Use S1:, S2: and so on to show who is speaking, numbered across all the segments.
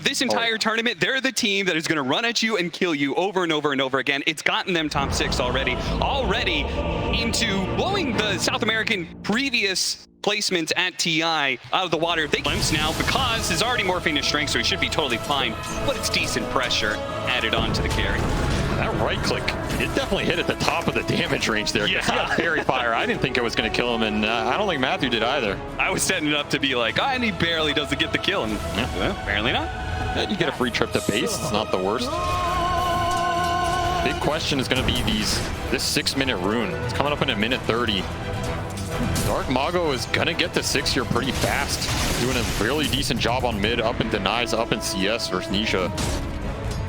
S1: this entire tournament, they're the team that is going to run at you and kill you over and over and over again. It's gotten them top 6 already into blowing the South American previous placements at TI out of the water. They glimpse now because he's already morphing his strength, so he should be totally fine, but it's decent pressure added on to the carry.
S2: That right click, it definitely hit at the top of the damage range there. Yeah. He got fairy fire. I didn't think it was going to kill him, and I don't think Matthew did either.
S1: I was setting it up to be like, and he barely doesn't get the kill, and well, apparently not.
S2: Yeah, you get a free trip to base. It's not the worst. Big question is going to be this 6-minute rune. It's coming up in a minute 30. Dark Mago is going to get to 6 here pretty fast. Doing a fairly decent job on mid, up in denies, up in CS versus Nisha.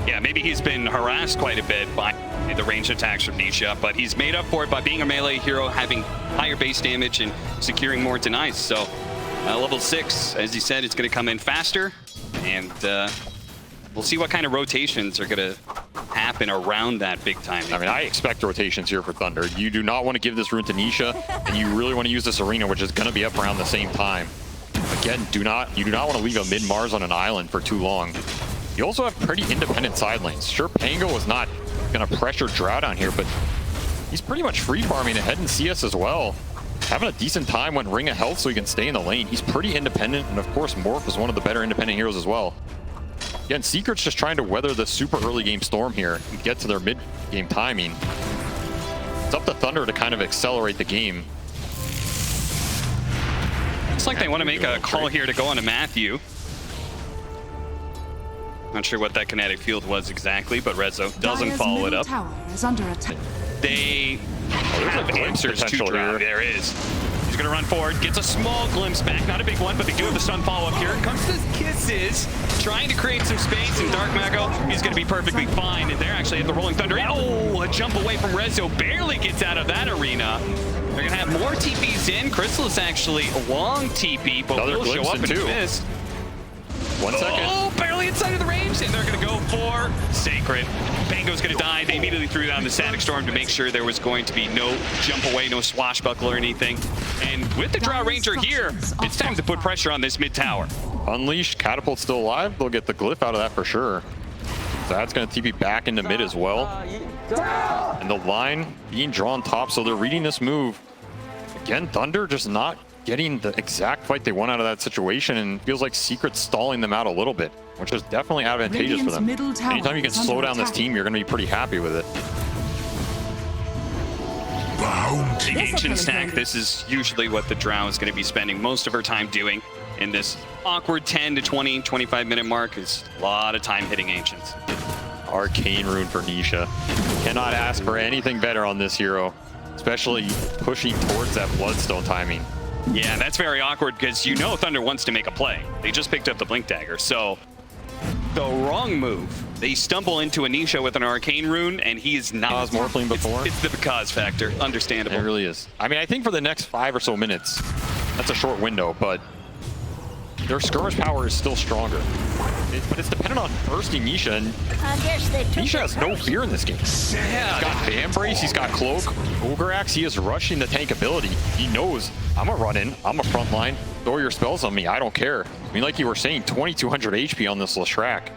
S1: Yeah, maybe he's been harassed quite a bit by the ranged attacks from Nisha, but he's made up for it by being a melee hero, having higher base damage and securing more denies. So level 6, as you said, it's going to come in faster, and we'll see what kind of rotations are going to happen around that big time.
S2: I mean, I expect rotations here for Thunder. You do not want to give this rune to Nisha, and you really want to use this arena, which is going to be up around the same time. Again, you do not want to leave a mid-Mars on an island for too long. You also have pretty independent side lanes. Sure, Pango is not going to pressure Drow down here, but he's pretty much free farming ahead in CS as well. Having a decent time when Ring of Health so he can stay in the lane. He's pretty independent, and of course, Morph is one of the better independent heroes as well. Again, Secret's just trying to weather the super early game storm here and get to their mid-game timing. It's up to Thunder to kind of accelerate the game.
S1: Looks like they want to make a call here to go on to Matthew. Not sure what that kinetic field was exactly, but Rezo doesn't follow it up. They have answers to Drow. There is. He's going to run forward, gets a small glimpse back, not a big one, but they do have the stun follow-up here. Comes to Kisses, trying to create some space, and Dark Mago, he's going to be perfectly fine, and they're actually at the Rolling Thunder. Oh, a jump away from Rezo, barely gets out of that arena. They're going to have more TPs in. Chrysalis actually a long TP, but will show up in a miss.
S2: 1 second.
S1: Oh, barely inside of the range, and they're going to go for Sacred. Pango's going to die. They immediately threw down the Static Storm to make sure there was going to be no jump away, no swashbuckle or anything. And with the Drow Ranger here, it's time to put pressure on this mid tower.
S2: Unleash, Catapult's still alive. They'll get the glyph out of that for sure. So that's going to TP back into mid as well. And the line being drawn top, so they're reading this move. Again, Thunder just not getting the exact fight they want out of that situation, and feels like Secret's stalling them out a little bit, which is definitely advantageous for them. Anytime you can slow down this team, you're going to be pretty happy with it.
S1: The Ancient stack, this is usually what the Drow is going to be spending most of her time doing in this awkward 10 to 20, 25 minute mark. Is a lot of time hitting Ancients.
S2: Arcane Rune for Nisha. Cannot ask for anything better on this hero, especially pushing towards that Bloodstone timing.
S1: Yeah, that's very awkward because you know Thunder wants to make a play. They just picked up the Blink Dagger, so the wrong move. They stumble into Anisha with an Arcane Rune, and he is not.
S2: Morphling before.
S1: It's the because factor. Understandable.
S2: It really is. I mean, I think for the next 5 or so minutes, that's a short window, but their skirmish power is still stronger. But it's dependent on bursting Nisha, and Nisha has no fear in this game.
S1: Yeah.
S2: He's got Fan Brace, he's got Cloak, Ogre Axe, he is rushing the tank ability. He knows, I'm a run-in, I'm a front line, throw your spells on me, I don't care. I mean, like you were saying, 2200 HP on this Leshrac.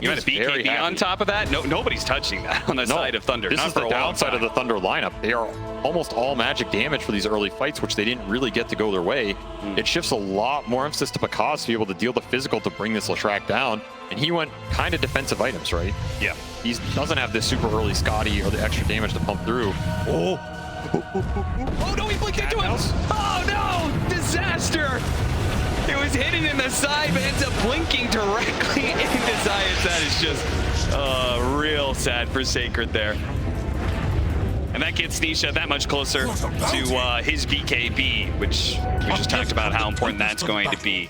S1: You had a BKB on top of that? No, nobody's touching that on the side of Thunder.
S2: This is the downside of the Thunder lineup. They are almost all magic damage for these early fights, which they didn't really get to go their way. It shifts a lot more emphasis to Pakaz to be able to deal the physical to bring this Leshrac down. And he went kind of defensive items, right?
S1: Yeah.
S2: He doesn't have this super early Scotty or the extra damage to pump through.
S1: Oh no, he blinked into him! Oh no! Disaster! It was hitting in the side, but ends up blinking directly into Zayas. That is just real sad for Sacred there. And that gets Nisha that much closer to his BKB, which we just talked about how important that's going to be.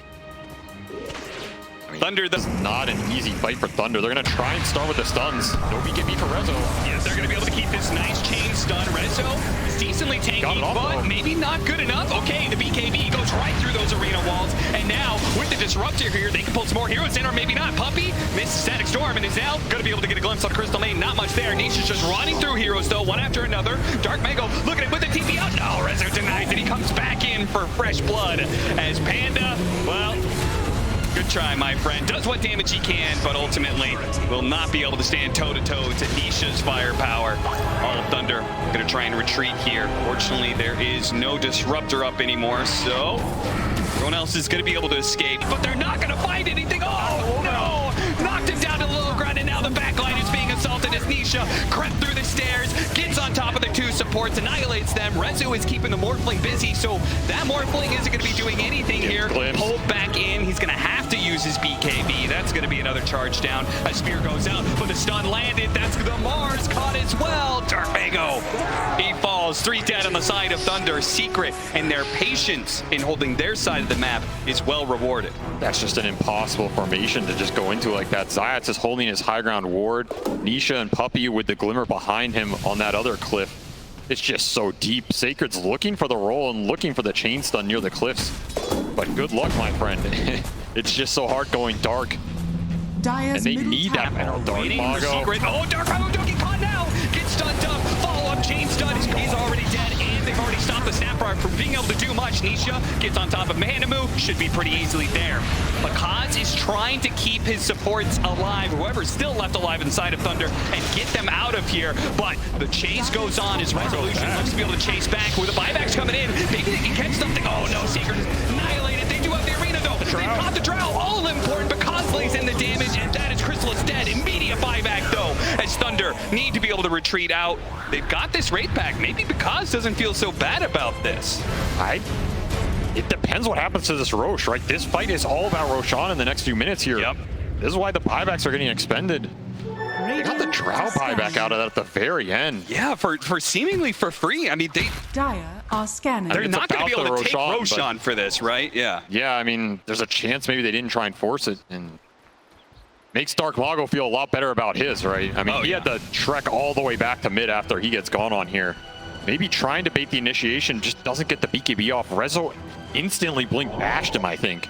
S1: Thunder,
S2: this is not an easy fight for Thunder. They're going to try and start with the stuns. No BKB for Rezo.
S1: Yes, they're going to be able to keep this nice chain stun. Rezo is decently tanky, but maybe not good enough. Okay, the BKB goes right through those arena walls. And now, with the Disruptor here, they can pull some more heroes in, or maybe not. Puppy misses Static Storm and is now going to be able to get a glimpse on Crystal Main. Not much there. Nisha's just running through heroes, though, one after another. Dark Mago looking at with the TP out. No, Rezo denies it. He comes back in for fresh blood as Panda, well, Good try, my friend. Does what damage he can, but ultimately will not be able to stand toe-to-toe to Nisha's firepower. All of Thunder going to try and retreat here. Fortunately, there is no Disruptor up anymore, so everyone else is going to be able to escape, but they're not going to find anything. Oh, no! Knocked him down to the low ground, and now the backline is being assaulted as Nisha crept through the stairs, gets on top of the two supports, annihilates them. Rezu is keeping the Morphling busy, so that Morphling isn't going to be doing anything here. Pulled back in. He's going to have to use his BKB. That's going to be another charge down. A spear goes out, but the stun landed. That's the Mars caught as well. Darkmago, he falls. 3 dead on the side of Thunder. Secret and their patience in holding their side of the map is well rewarded.
S2: That's just an impossible formation to just go into like that. Zayats is holding his high ground ward. Nisha and Puppey with the Glimmer behind him on that other cliff. It's just so deep. Sacred's looking for the roll and looking for the chain stun near the cliffs. But good luck, my friend. It's just so hard going dark.
S3: Dyer's
S2: and they need that battle. Darkmago.
S1: Oh, Darkmago don't get caught now. Gets stunned up. Follow-up chain stun. He's already dead, and they've already stopped the Snapfire from being able to do much. Nisha gets on top of Manamu. Should be pretty easily there. But Kaz is trying to keep his supports alive, whoever's still left alive inside of Thunder, and get them out of here. But the chase goes on as Resolution looks to be able to chase back with the buybacks coming in. Maybe they can catch something. Oh no, Secret is annihilated. They do have the arena though. They caught the Drow. All important, but Kaz lays in the damage, and that is Crystallis dead. Immediate buyback though, as Thunder need to be able to retreat out. They've got this raid pack. Maybe Kaz doesn't feel so bad about this.
S2: It depends what happens to this Rosh, right? This fight is all about Roshan in the next few minutes here.
S1: Yep.
S2: This is why the buybacks are getting expended. They got the Drow buyback out of that at the very end.
S1: Yeah, for seemingly for free. I mean,
S3: Dyer are scanning.
S1: they're not going to be able to take
S2: Roshan,
S1: Roshan for this, right? Yeah.
S2: Yeah, I mean, there's a chance maybe they didn't try and force it, and makes Darkmago feel a lot better about his, right? I mean, he had to trek all the way back to mid after he gets gone on here. Maybe trying to bait the initiation, just doesn't get the BKB off. Rezo instantly blink bashed him, I think.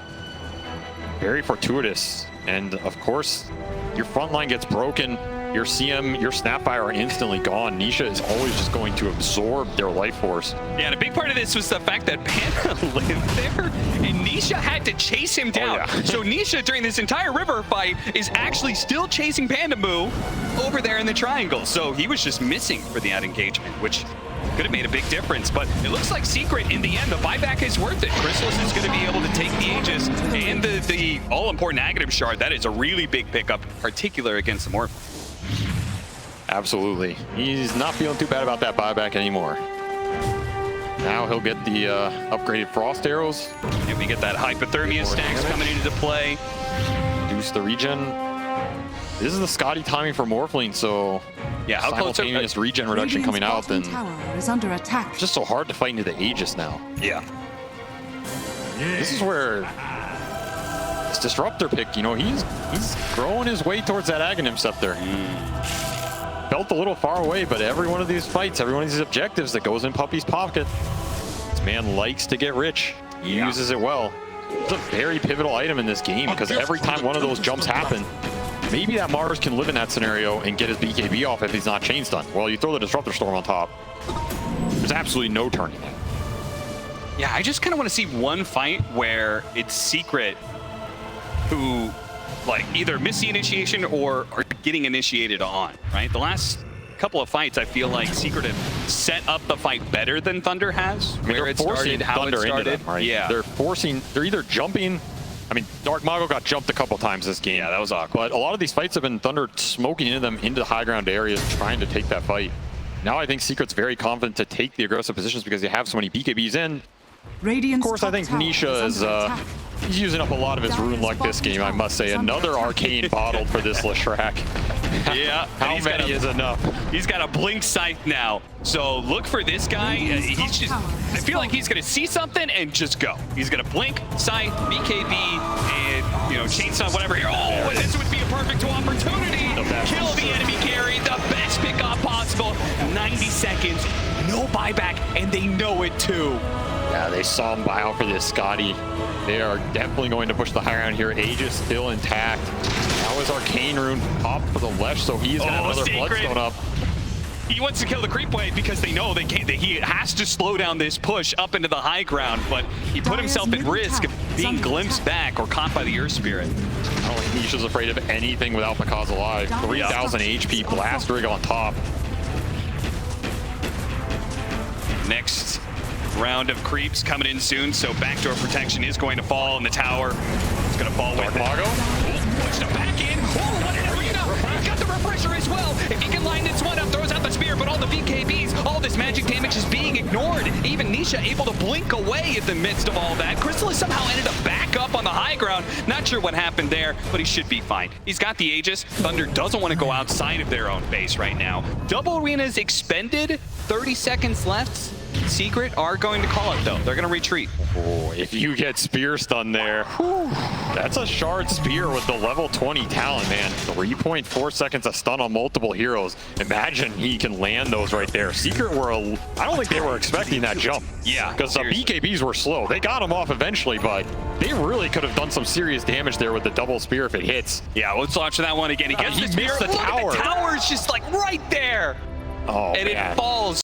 S2: Very fortuitous. And of course, your front line gets broken. Your CM, your Snapfire are instantly gone. Nisha is always just going to absorb their life force.
S1: Yeah, and a big part of this was the fact that Panda lived there, and Nisha had to chase him down. So Nisha, during this entire river fight, is actually still chasing Pandamu over there in the triangle. So he was just missing for the out-engagement, which could have made a big difference. But it looks like Secret, in the end, the buyback is worth it. Crystallis is going to be able to take the Aegis and the all-important Aghanim Shard. That is a really big pickup, particular against the Morph.
S2: Absolutely. He's not feeling too bad about that buyback anymore. Now he'll get the upgraded Frost Arrows.
S1: And we get that Hypothermia stacks coming into play.
S2: Reduce the regen. This is the Scotty timing for Morphling, so
S1: yeah, how close
S2: simultaneous regen reduction coming out, then
S3: is under attack.
S2: It's just so hard to fight into the Aegis now.
S1: Yeah.
S2: This is where this Disruptor pick, you know, he's growing his way towards that Aghanim Scepter. Felt a little far away, but every one of these fights, every one of these objectives that goes in Puppey's pocket, this man likes to get rich. He uses it well. It's a very pivotal item in this game, because every time one of those jumps happen, maybe that Mars can live in that scenario and get his BKB off if he's not chain stunned. Well, you throw the Disruptor Storm on top. There's absolutely no turning it.
S1: Yeah, I just kind of want to see one fight where it's Secret who, like, either miss the initiation or are getting initiated on, right? The last couple of fights, I feel like Secret have set up the fight better than Thunder has.
S2: I mean,
S1: where it started, how it started.
S2: Into them, right?
S1: Yeah.
S2: They're either jumping. I mean, Darkmago got jumped a couple times this game.
S1: Yeah, that was awkward.
S2: But a lot of these fights have been Thunder smoking into them into the high ground areas, trying to take that fight. Now I think Secret's very confident to take the aggressive positions because they have so many BKBs in. Of course, I think Nisha is he's using up a lot of his rune luck this game, I must say. Another arcane bottled for this Leshrac.
S1: Yeah.
S2: How many is enough?
S1: He's got a blink scythe now. So look for this guy. He's just, I feel like he's going to see something and just go. He's going to blink, scythe, BKB, and, you know, chainsaw, whatever. Oh, this would be a perfect opportunity. Kill the enemy carry, the best pickup possible. 90 seconds, no buyback, and they know it too.
S2: Yeah, they saw him buy out for this Scotty. They are definitely going to push the high ground here. Aegis still intact. Now his Arcane Rune popped for the Lesh, so he's going to have another Bloodstone up.
S1: He wants to kill the creep wave because they know they can't. He has to slow down this push up into the high ground, but he put himself at risk of being
S3: under
S1: glimpsed
S3: attack.
S1: back or caught by the Earth Spirit.
S2: I don't think Nisha's afraid of anything without Pakaz alive. 3,000 HP, blast rig on top.
S1: Next round of creeps coming in soon, so backdoor protection is going to fall, and the tower is going to fall with it.
S2: Mago?
S1: Pushed him back in. Oh, what an arena! He's got the refresher as well. If he can line this one up, throws out the spear, but all the BKBs, all this magic damage is being ignored. Even Nisha able to blink away in the midst of all that. Crystal somehow ended up back up on the high ground. Not sure what happened there, but he should be fine. He's got the Aegis. Thunder doesn't want to go outside of their own base right now. Double arenas expended. 30 seconds left. Secret are going to call it though. They're going to retreat.
S2: Oh, if you get spear stun there, that's a shard spear with the level 20 talent, man. 3.4 seconds of stun on multiple heroes. Imagine he can land those right there. Secret were, I don't think they were expecting that jump.
S1: Yeah,
S2: because the BKBs were slow. They got him off eventually, but they really could have done some serious damage there with the double spear if it hits.
S1: Yeah, let's watch that one again. He gets
S2: He
S1: the spear.
S2: missed the
S1: Look at
S2: tower.
S1: the tower's just like right there.
S2: Oh,
S1: And
S2: man.
S1: it falls.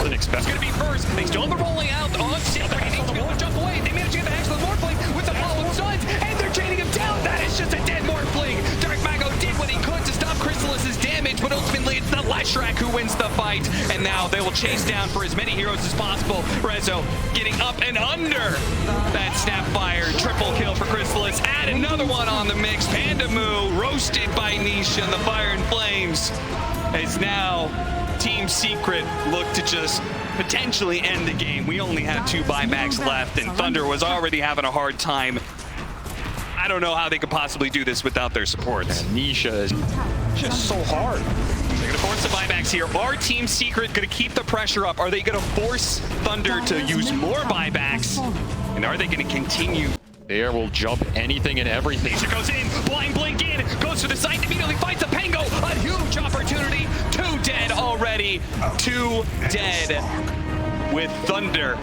S2: Didn't expect
S1: It's going to be first. They still have the rolling out on Secret. He needs to be able to jump away. They manage to get the excellent Morphling with the following Suns, and they're chaining him down. That is just a dead Morphling. Dark Mago did what he could to stop Crystallis's damage, but ultimately it's the Leshrac who wins the fight. And now they will chase down for as many heroes as possible. Rezo getting up and under that Snapfire. Triple kill for Crystallis. Add another one on the mix. Pandamoo roasted by Nisha and the Fire and Flames. As now Team Secret look to just potentially end the game. We only have 2 buybacks left, and Thunder was already having a hard time. I don't know how they could possibly do this without their supports.
S2: And Nisha is just so hard.
S1: They're going to force the buybacks here. Are Team Secret going to keep the pressure up? Are they going to force Thunder to use more buybacks? And are they going to continue?
S2: There will jump anything and everything.
S1: Nisha goes in, blind blink in, goes to the site, immediately fights a Pango. A huge opportunity. 2 dead already. 2 dead with Thunder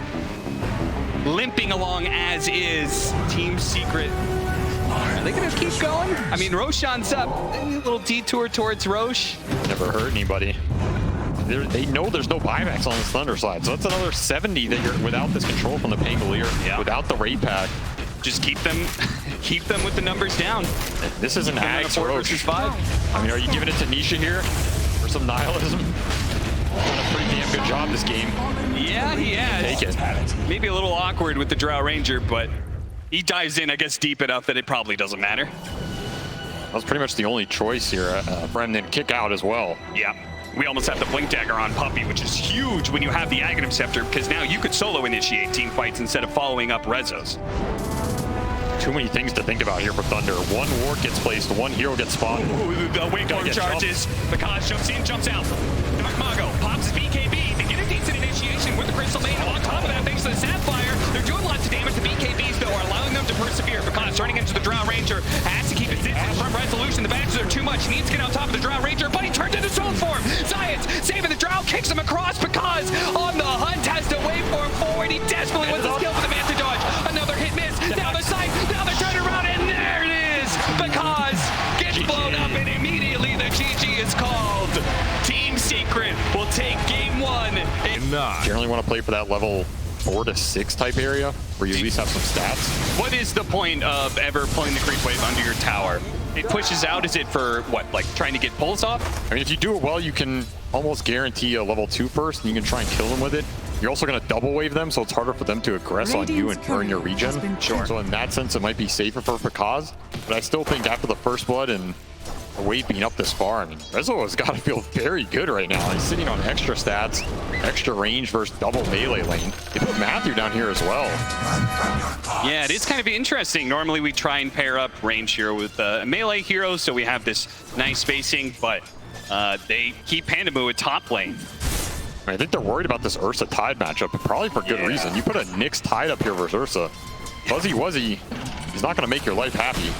S1: limping along as is. Team Secret. Are they going to keep going? I mean, Roshan's up. A little detour towards Roche.
S2: Never hurt anybody. They know there's no buybacks on this Thunder side, so that's another 70 that you're without this control from the Pangolier, without the raid pack.
S1: Just keep them with the numbers down.
S2: This is an ag
S1: 4 versus 5.
S2: I mean, are you giving it to Nisha here for some nihilism? Done a pretty damn good job this game.
S1: Yeah, he has.
S2: Take it.
S1: Maybe a little awkward with the Drow Ranger, but he dives in, I guess, deep enough that it probably doesn't matter.
S2: That was pretty much the only choice here for him to kick out as well.
S1: Yeah. We almost have the Blink Dagger on Puppey, which is huge when you have the Aghanim Scepter, because now you could solo initiate team fights instead of following up Rezos.
S2: Too many things to think about here for Thunder. 1 ward gets placed, 1 hero gets spawned.
S1: Ooh, the Wakeform charges. Pakaz jumps in, jumps out. Dark Mago pops his BKB. They get a decent initiation with the Crystal Main. On top of that, thanks to the Sapphire, they're doing lots of damage. The BKBs, though, are allowing them to persevere. Pakaz turning into the Drow Ranger. Has to keep his distance from Resolution. The badges are too much. He needs to get on top of the Drow Ranger, but he turned into Soul Form. Science saving the Drow, kicks him across. Pakaz on the hunt has to Waveform forward. He desperately wants to skill for the Manta Dodge. Another hit miss. Down the side. Now they're turning around, and there it is. Pakaz gets blown up, and immediately the GG is called. Team Secret will take game 1.
S2: Generally want to play for that level 4 to 6 type area where you at least have some stats.
S1: What is the point of ever pulling the creep wave under your tower? It pushes out. Is it for what, like trying to get pulls off?
S2: I mean, if you do it well, you can almost guarantee a level 2 first, and you can try and kill them with it. You're also going to double wave them, so it's harder for them to aggress on you and earn your regen.
S3: Sure.
S2: So in that sense, it might be safer for Pakaz. But I still think after the first blood and the wave being up this far, I mean, Rezo has got to feel very good right now. He's sitting on extra stats, extra range versus double melee lane. They put Matthew down here as well.
S1: Yeah, it is kind of interesting. Normally we try and pair up range hero with melee heroes, so we have this nice spacing, but they keep Pandamoo at top lane.
S2: I think they're worried about this Ursa Tide matchup, but probably for good reason. You put a Nyx Tide up here versus Ursa. Fuzzy Wuzzy is not going to make your life happy.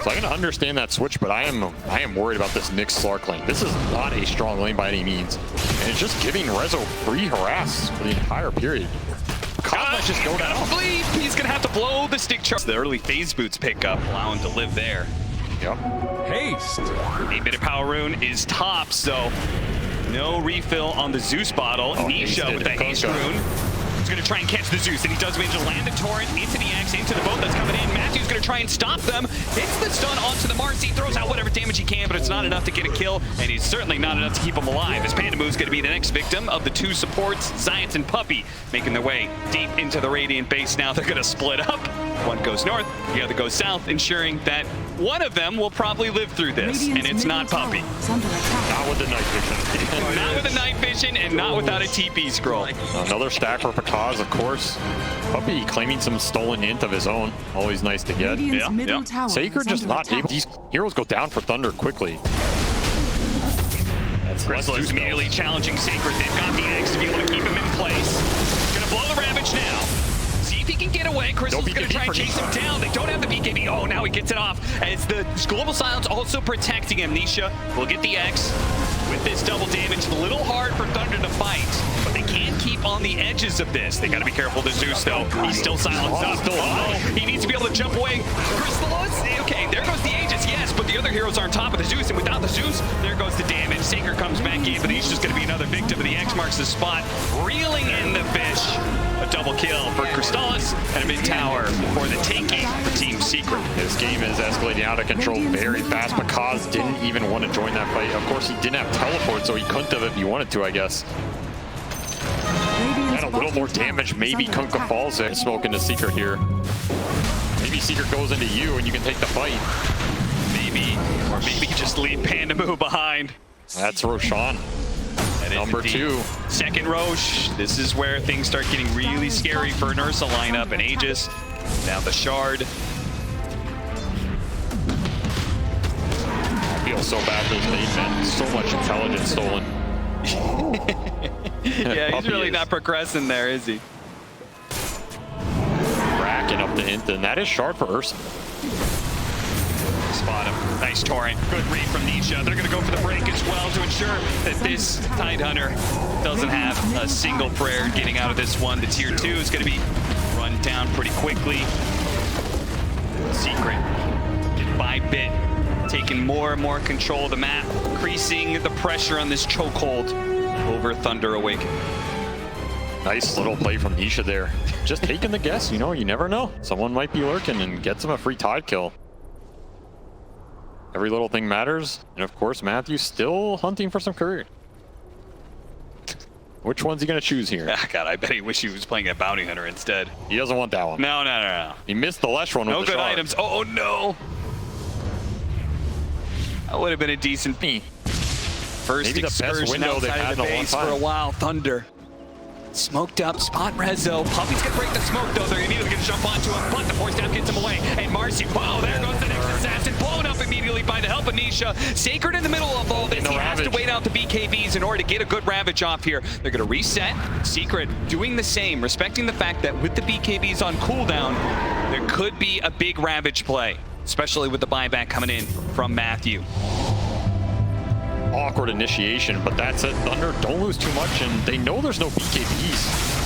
S2: So I can understand that switch, but I am worried about this Nyx Slark lane. This is not a strong lane by any means. And it's just giving Rezo free harass for the entire period. Might just go down.
S1: Bleed. He's going to have to blow the stick charge. The early phase boots pick up, allow him to live there.
S2: Yep.
S4: Haste.
S1: 8-minute power rune is top, so no refill on the Zeus bottle. Nisha with the haste rune. Seeker's going to try and catch the Zeus, and he does manage to land the Torrent into the X, into the boat that's coming in. Matthew's going to try and stop them. Hits the stun onto the Mars. He throws out whatever damage he can, but it's not enough to get a kill, and he's certainly not enough to keep him alive. As Pandamu's going to be the next victim of the two supports, Science and Puppy, making their way deep into the Radiant base now. They're going to split up. One goes north, the other goes south, ensuring that one of them will probably live through this, and it's not Puppy.
S2: Not with the night vision.
S1: Not with the night vision, and not without a TP scroll.
S2: Another stack for Pakaz, of course. Puppy claiming some stolen int of his own. Always nice to get. Saker just not able. These heroes go down for Thunder quickly.
S1: Crystal is immediately challenging Sacred. They've got the eggs to be able to keep him in place. Gonna blow the Ravage now. See if he can get away. Crystal's gonna try and chase him down. They don't have the BKB. Oh, now he gets it off. As the Global Silence also protecting him. Nisha will get the X. With this double damage, a little hard for Thunder to fight, but they can keep on the edges of this. They got to be careful. The Zeus, though, he's still silenced up. Oh, he needs to be able to jump away. Crystallis, okay, there goes the Aegis, yes, but the other heroes are on top of the Zeus, and without the Zeus, there goes the damage. Saker comes back in, but he's just going to be another victim of the X marks the spot, reeling in the fish. A double kill for Crystallis and a mid-tower for the taking for Team Secret.
S2: This game is escalating out of control very fast. Pakaz didn't even want to join that fight. Of course, he didn't have teleport, so he couldn't have if he wanted to, I guess. And a little more damage. Maybe Kunkka falls there. Smoking the Secret here. Maybe Secret goes into you and you can take the fight.
S1: Maybe. Or maybe just leave Pandamu behind.
S2: That's Roshan. Number 2.
S1: Second Roche. This is where things start getting really scary for an Ursa lineup. And Aegis. Now the Shard.
S2: I feel so bad for this mate, man. So much intelligence stolen.
S1: Yeah, he's really not progressing there, is he?
S2: Racking up the hint, and that is Shard for Ursa.
S1: Spot him. Nice torrent. Good read from Nisha. They're going to go for the break as well to ensure that this Tidehunter doesn't have a single prayer getting out of this one. The tier 2 is going to be run down pretty quickly. Secret, bit by bit, taking more and more control of the map, increasing the pressure on this chokehold over Thunder Awaken.
S2: Nice little play from Nisha there. Just taking the guess, you know, you never know. Someone might be lurking and gets him a free Tide kill. Every little thing matters. And of course, Matthew's still hunting for some courier. Which one's he going to choose here?
S1: Ah, God, I bet he wish he was playing a Bounty Hunter instead.
S2: He doesn't want that one.
S1: No.
S2: He missed the Lesh one with the
S1: No good
S2: Shard.
S1: items. Oh, no. That would have been a decent first
S2: Maybe the best
S1: excursion
S2: window they've
S1: outside
S2: had
S1: of the
S2: in a long
S1: base for
S2: time.
S1: a while. Thunder. Smoked up, spot Rezo. Puppy's gonna break the smoke though. They're immediately gonna jump onto him, but the force down gets him away. And Marcy, wow, there goes the next assassin, blown up immediately by the help of Nisha. Sacred in the middle of all this. He has to wait out the BKBs in order to get a good Ravage off here. They're gonna reset. Secret doing the same, respecting the fact that with the BKBs on cooldown, there could be a big Ravage play, especially with the buyback coming in from Matthew.
S2: Awkward initiation, but that's it. Thunder don't lose too much, and they know there's no BKBs.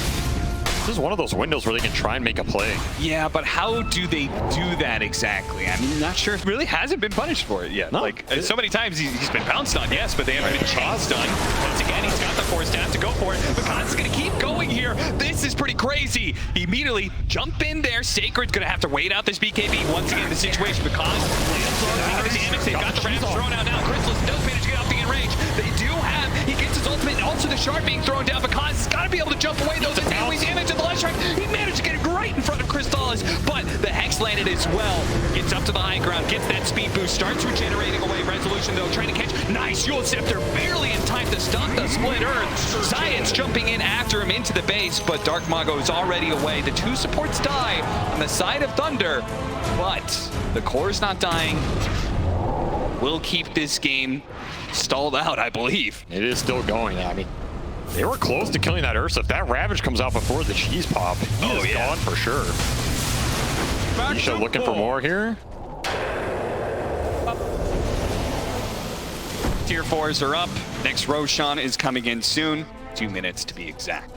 S2: This is one of those windows where they can try and make a play.
S1: Yeah, but how do they do that exactly? I mean, not sure. Really hasn't been punished for it yet.
S2: No.
S1: Like, so many times he's been pounced on, yes, but they haven't been chased on. Once again, he's got the force down to go for it. Pakaz is going to keep going here. This is pretty crazy. He immediately jump in there. Sacred's going to have to wait out this BKB. Once again, the situation, Pakaz lands low, taking the damage. They've got the Ravage thrown out now. Crystallis does manage to get out the range. They do have, he gets his ultimate, and also the Shard being thrown down. Pakaz has got to be able to jump away. Those AoE damage at the left side. He managed to get it right in front of Crystallis, but the Hex landed as well. Gets up to the high ground, gets that speed boost, starts regenerating away. Resolution though, trying to catch. Nice Yule Scepter, barely in time to stop the Split Earth. Science jumping in after him into the base, but Dark Mago is already away. The two supports die on the side of Thunder, but the core's not dying. We'll keep this game stalled out, I believe.
S2: It is still going. I mean, they were close to killing that Ursa. If that Ravage comes out before the cheese pop, he is gone for sure. Nisha looking for more here.
S1: Tier 4s are up. Next Roshan is coming in soon. 2 minutes to be exact.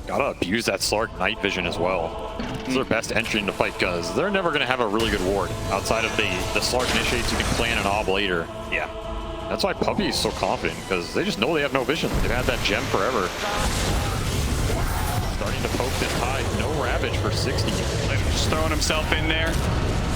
S2: Gotta abuse that Slark night vision as well. This is their best entry into the fight because they're never gonna have a really good ward. Outside of the Slark initiates, you can plan an ob later.
S1: Yeah.
S2: That's why Puppy is so confident, because they just know they have no vision. They've had that gem forever. Starting to poke this high. No Ravage for 60.
S1: Just throwing himself in there.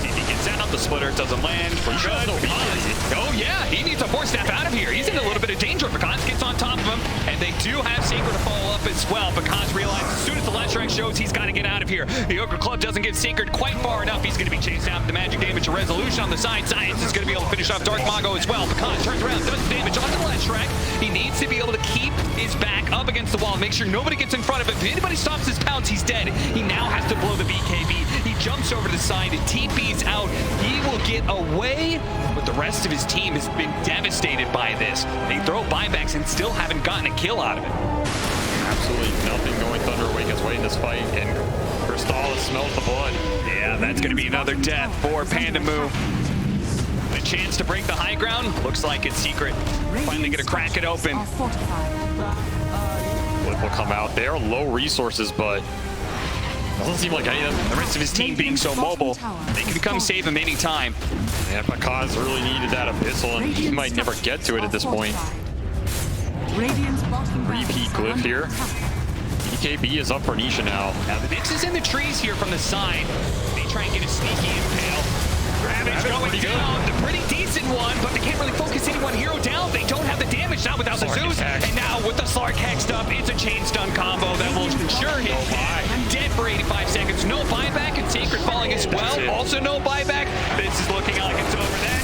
S1: See if he gets out. The splitter doesn't land. We're good. Oh yeah, he needs a force snap out of here. He's in a little bit of danger. Pecans gets on top of him, and they do have Sacred to follow up as well. Pecans realizes as soon as the last strike shows, he's got to get out of here. The Ogre Club doesn't get Sacred quite far enough. He's going to be chased out with the magic damage and resolution on the side. Science is going to be able to finish off Dark Mago as well. Pecans turns around, does the damage onto the last strike. He needs to be able to keep his back up against the wall, make sure nobody gets in front of him. If anybody stops his pounce, he's dead. He now has to blow the BKB. He jumps over to the side and TP's out. He will get away, but the rest of his team has been devastated by this. They throw buybacks and still haven't gotten a kill out of it.
S2: Absolutely nothing going Thunder Awaken's way in this fight, and Crystallis smells the blood.
S1: Yeah, that's going to be another death for Panda Moo. A chance to break the high ground. Looks like it's Secret. Finally going to crack it open.
S2: Flip will come out. They're low resources, but doesn't seem like any of them.
S1: The rest of his team being so mobile, they can come save him anytime.
S2: Yeah, Pecans really needed that Abyssal, and he might never get to it at this point. Repeat Glyph here. BKB is up for Nisha now.
S1: Now the Nyx is in the trees here from the side. They try and get a sneaky impale. Ravage going down, the pretty decent one, but they can't really focus any one hero down. They don't have the damage now without the Zeus. And now with the Slark hexed up, it's a chain stun combo that will ensure him dead for 85 seconds. No buyback, and Sacred falling as well. Also no buyback. This is looking like it's over there.